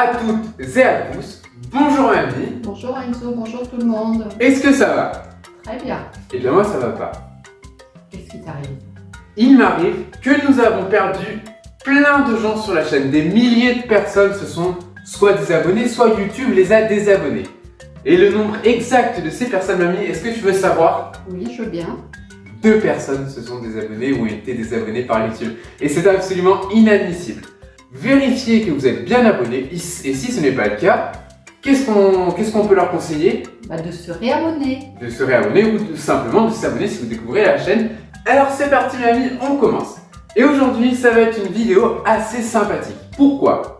à toutes et à tous. Bonjour Mamie. Bonjour Enzo, bonjour tout le monde. Est-ce que ça va? Très bien. Eh bien moi ça va pas. Qu'est-ce qui t'arrive? Il m'arrive que nous avons perdu plein de gens sur la chaîne. Des milliers de personnes se sont soit désabonnées, soit YouTube les a désabonnés. Et le nombre exact de ces personnes, Mamie, est-ce que tu veux savoir? Oui, je veux bien. 2 personnes se sont désabonnées ou ont été désabonnées par YouTube. Et c'est absolument inadmissible. Vérifiez que vous êtes bien abonné. Et si ce n'est pas le cas, qu'est-ce qu'on peut leur conseiller? De se réabonner. De se réabonner ou tout simplement de s'abonner si vous découvrez la chaîne. Alors c'est parti Mamie, on commence. Et aujourd'hui, ça va être une vidéo assez sympathique. Pourquoi?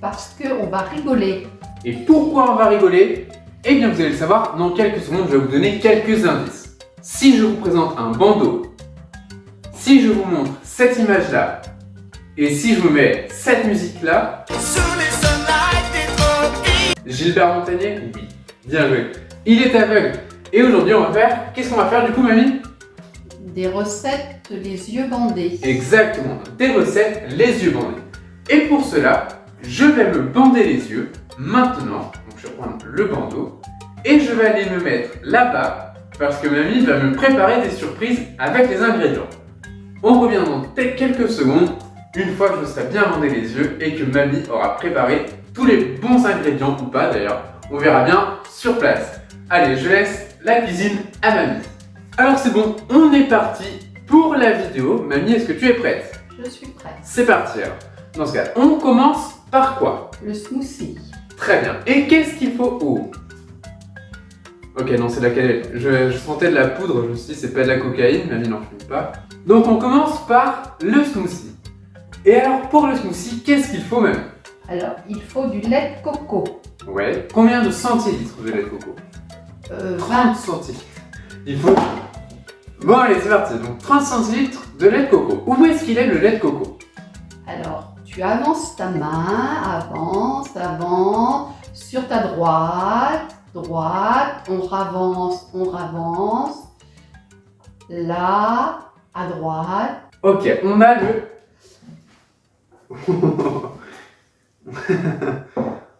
Parce qu'on va rigoler. Et pourquoi on va rigoler? Eh bien vous allez le savoir dans quelques secondes, je vais vous donner quelques indices. Si je vous présente un bandeau, si je vous montre cette image-là, et si je vous mets cette musique-là, Gilbert Montagnier? Oui, bien joué. Il est aveugle. Et aujourd'hui, on va faire... Qu'est-ce qu'on va faire du coup, Mamie? Des recettes les yeux bandés. Exactement, des recettes les yeux bandés. Et pour cela, je vais me bander les yeux maintenant. Donc je vais prendre le bandeau et je vais aller me mettre là-bas parce que Mamie va me préparer des surprises avec les ingrédients. On revient dans quelques secondes, une fois que je serai bien bandé les yeux et que Mamie aura préparé tous les bons ingrédients ou pas d'ailleurs. On verra bien sur place. Allez, je laisse la cuisine à Mamie. Alors c'est bon, on est parti pour la vidéo. Mamie, est-ce que tu es prête? Je suis prête. C'est parti alors. Dans ce cas, on commence par quoi? Le smoothie. Très bien. Et qu'est-ce qu'il faut? Oh. Ok, non, c'est de la cannelle. Je sentais de la poudre, je me suis dit c'est pas de la cocaïne, Mamie n'en fume pas. Donc on commence par le smoothie. Et alors pour le smoothie, qu'est-ce qu'il faut Mamie? Alors, il faut du lait de coco. Ouais. Combien de centilitres de lait de coco? 20. Centilitres. Il faut... Bon allez, c'est parti. Donc 30 centilitres de lait de coco. Où est-ce qu'il est le lait de coco? Alors, tu avances ta main, avance, sur ta droite, on ravance, là, à droite. Ok, on a le...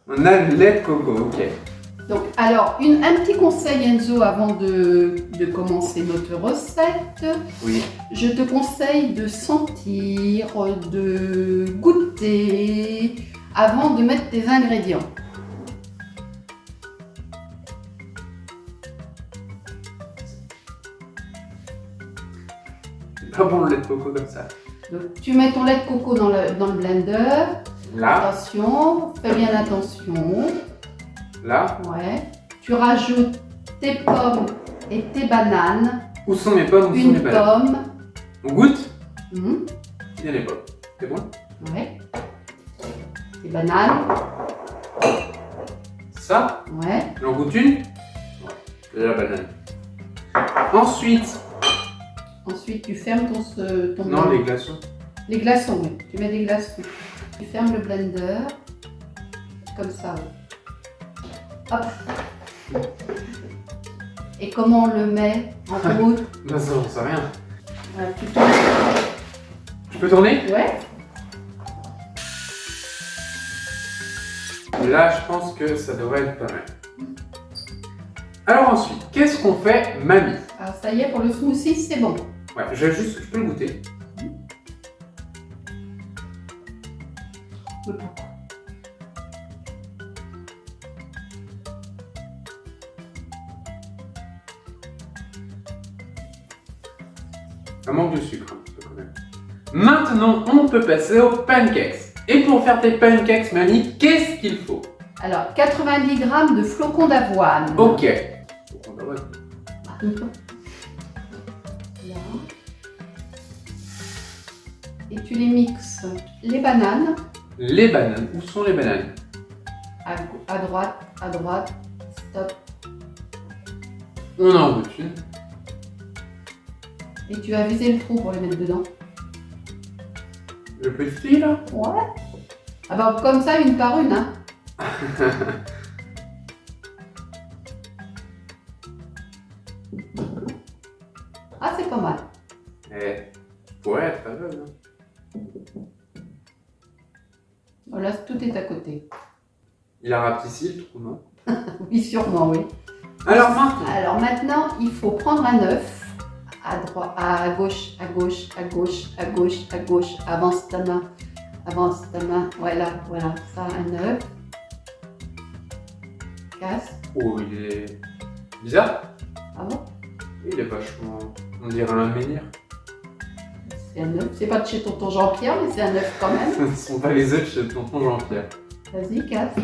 on a le lait de coco, ok. Donc, alors, un petit conseil Enzo avant de commencer notre recette. Oui. Je te conseille de sentir, de goûter avant de mettre tes ingrédients. C'est pas bon le lait de coco comme ça. Donc, tu mets ton lait de coco dans le blender. Là. Attention, fais bien attention. Là. Ouais. Tu rajoutes tes pommes et tes bananes. Où sont mes pommes? Où sont mes Une bananes? pomme. On goûte? Mhm. Il y a les pommes. C'est bon? Ouais. Tes bananes. Ça? Ouais. J'en goûte une? Ouais. C'est la banane. Ensuite. Ensuite, tu fermes ton Non, les glaçons. Les glaçons, oui. Tu mets des glaçons. Tu fermes le blender. Comme ça, oui. Hop. Et comment on le met en route? Bah ça, j'en sais rien. Voilà, tu tournes. Je peux tourner? Ouais. Là, je pense que ça devrait être pas mal. Alors ensuite, qu'est-ce qu'on fait, Mamie? Alors ça y est, pour le smoothie, c'est bon. Ouais, je peux le goûter. Un manque de sucre, un petit peu quand même. Maintenant, on peut passer aux pancakes. Et pour faire tes pancakes, Mamie, qu'est-ce qu'il faut? Alors, 90 g de flocons d'avoine. Ok. Là. Et tu les mixes. Les bananes. Les bananes. Où sont les bananes? À droite, stop. On en goûte une. Et tu vas viser le trou pour les mettre dedans. Le petit là? Ouais. Ah bah comme ça, une par une, hein. Ah, c'est pas mal. Eh, ouais, pas mal, hein. Voilà, tout est à côté. Il a rapetissé le trou, non? Oui, sûrement, oui. Alors, maintenant, il faut prendre un œuf à droite, à gauche, à gauche, à gauche, à gauche, à gauche. Avance ta main. Avance ta main. Voilà, voilà. Ça, un œuf. Casse. oh, il est bizarre. Ah bon? Il est vachement. On dirait un menhir. C'est un œuf. C'est pas de chez tonton Jean-Pierre, mais c'est un œuf quand même. Ce ne sont pas les œufs de chez tonton Jean-Pierre. Vas-y, casse.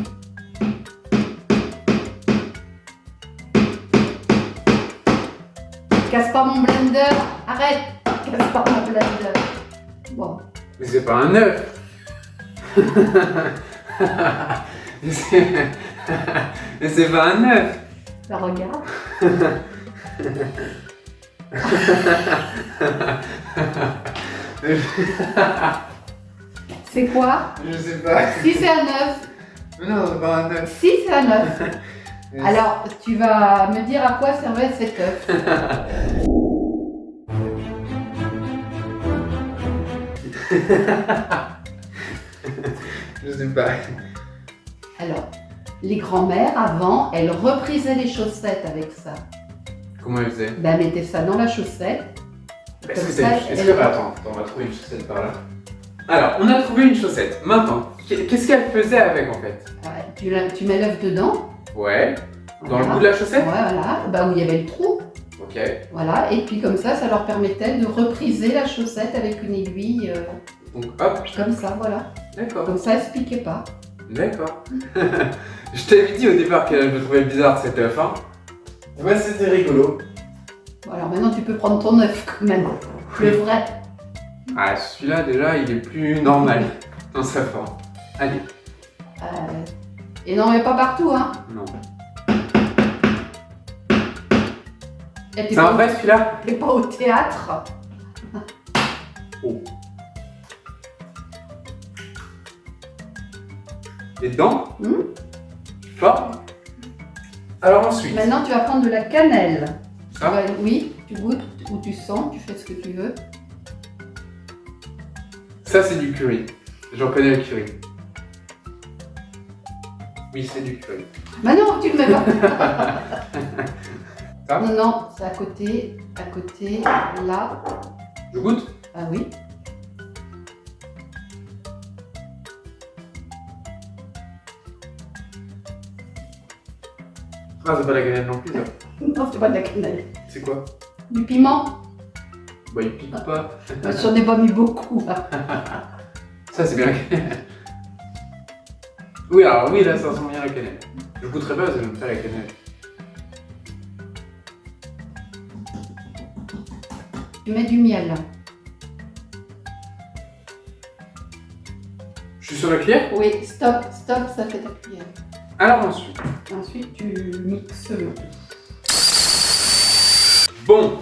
Casse pas mon blender. Arrête. Casse pas mon blender. Bon. Mais c'est pas un œuf. Mais c'est pas un œuf. Bah, regarde. C'est quoi? Je sais pas. Si c'est un œuf. Non, c'est pas un œuf. Si c'est un œuf. Alors, tu vas me dire à quoi servait cet œuf. Je sais pas. Alors, les grands-mères, avant, elles reprisaient les chaussettes avec ça. Comment elle faisait? Ben, elles mettaient ça dans la chaussette. Est-ce que Comme ça, est-ce que... Attends, on va trouver une chaussette par là. Alors, on a trouvé une chaussette. Maintenant, qu'est-ce qu'elle faisait avec en fait? Tu mets l'œuf dedans. Ouais. Dans Voilà. le bout de la chaussette? Ouais, voilà. Bah, où il y avait le trou. Ok. Voilà. Et puis comme ça leur permettait de repriser la chaussette avec une aiguille Donc hop. comme ça, voilà. D'accord. Comme ça, elle se piquait pas. D'accord. Je t'avais dit au départ que je me trouvais bizarre cet œuf, hein. Ouais, c'était rigolo. Bon, alors maintenant, tu peux prendre ton œuf quand même. Le vrai. Ah, celui-là déjà, il est plus normal dans sa forme. Allez. Et non, mais pas partout, hein. Non. Et t'es C'est un vrai celui-là? T'es pas au théâtre. Oh. Les dents? Fort. Alors ensuite. Maintenant, tu vas prendre de la cannelle. Ça? Oui, tu goûtes ou tu sens, tu fais ce que tu veux. Ça c'est du curry. J'en connais le curry. Oui, c'est du curry. Bah non, tu le mets pas. Ça? Non, non, c'est à côté, là. Je goûte? Ah oui. Ah, c'est pas la cannelle non plus, ça. Non, c'est pas de la cannelle. C'est quoi? Du piment. Bah, il pique pas. J'en ai pas mis beaucoup. Là. Ça, c'est bien la cannelle. Oui, alors oui, là, ça sent bien la cannelle. Je goûterai pas parce que j'aime pas la cannelle. Tu mets du miel. Je suis sur la cuillère? Oui, stop, ça fait ta cuillère. Alors ensuite. Ensuite, tu mixes le tout. Bon.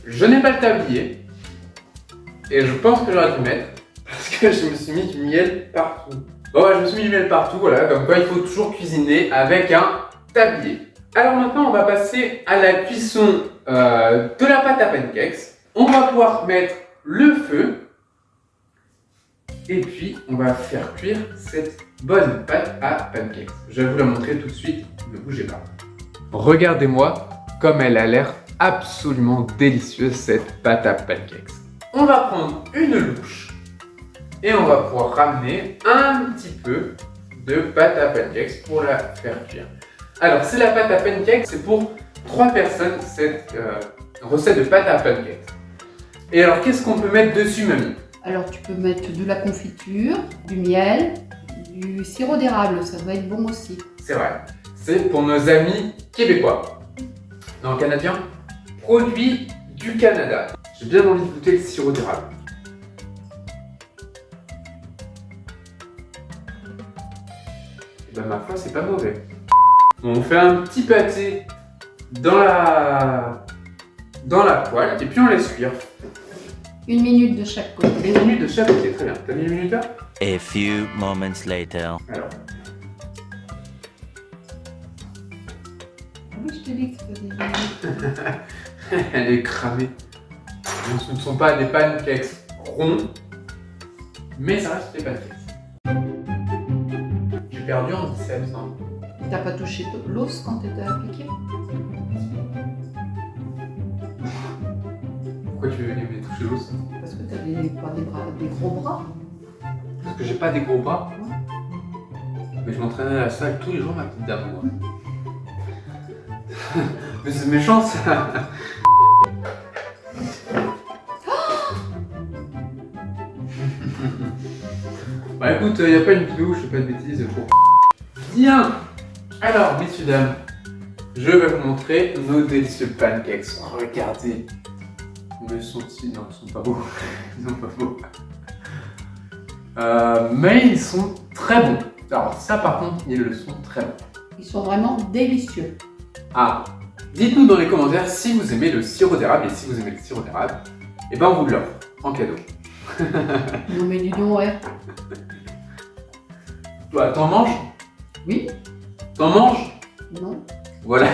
Je n'ai pas le tablier. Et je pense que j'aurais dû mettre. Parce que je me suis mis du miel partout. Bon, ouais, je me suis mis du miel partout, voilà. Comme quoi, il faut toujours cuisiner avec un tablier. Alors maintenant, on va passer à la cuisson de la pâte à pancakes. On va pouvoir mettre le feu. Et puis, on va faire cuire cette bonne pâte à pancakes. Je vais vous la montrer tout de suite, ne bougez pas. Regardez-moi comme elle a l'air absolument délicieuse, cette pâte à pancakes. On va prendre une louche et on va pouvoir ramener un petit peu de pâte à pancakes pour la faire cuire. Alors, c'est la pâte à pancakes, c'est pour 3 personnes, cette recette de pâte à pancakes. Et alors, qu'est-ce qu'on peut mettre dessus, mamie? Alors, tu peux mettre de la confiture, du miel, du sirop d'érable, ça va être bon aussi. C'est vrai. C'est pour nos amis québécois. Non, canadiens. Produit du Canada. J'ai bien envie de goûter le sirop d'érable. Et ben ma foi, c'est pas mauvais. Bon, on fait un petit pâté dans la poêle et puis on laisse cuire. 1 minute de chaque côté. 1 minute de chaque côté, très bien. T'as mis 1 minute là? A few moments later. Alors. Ah oui, je te dis que c'est des... Elle est cramée. Ce ne sont pas des pancakes ronds, mais ça reste des pancakes. J'ai perdu en biceps. Hein. T'as pas touché l'os quand t'étais appliqué? Pourquoi tu veux me toucher l'os? Parce que t'as pas des gros bras. Parce que j'ai pas des gros bras. Ouais. Mais je m'entraînais à la salle tous les jours, ma petite dame. Moi. Mais c'est méchant ça. Bah écoute, y a pas une vidéo où je fais pas de bêtises pour. Bien. Alors, messieurs, dames, je vais vous montrer nos délicieux pancakes. Regardez. Mais sont-ils... Non, ils sont pas beaux. Ils sont pas beaux. Mais ils sont très bons. Alors ça par contre, ils le sont très bons. Ils sont vraiment délicieux. Ah, dites-nous dans les commentaires si vous aimez le sirop d'érable et si vous aimez le sirop d'érable, et ben on vous l'offre en cadeau. Non mais dis donc, ouais. Toi, t'en manges? Oui? T'en manges? Non? Voilà.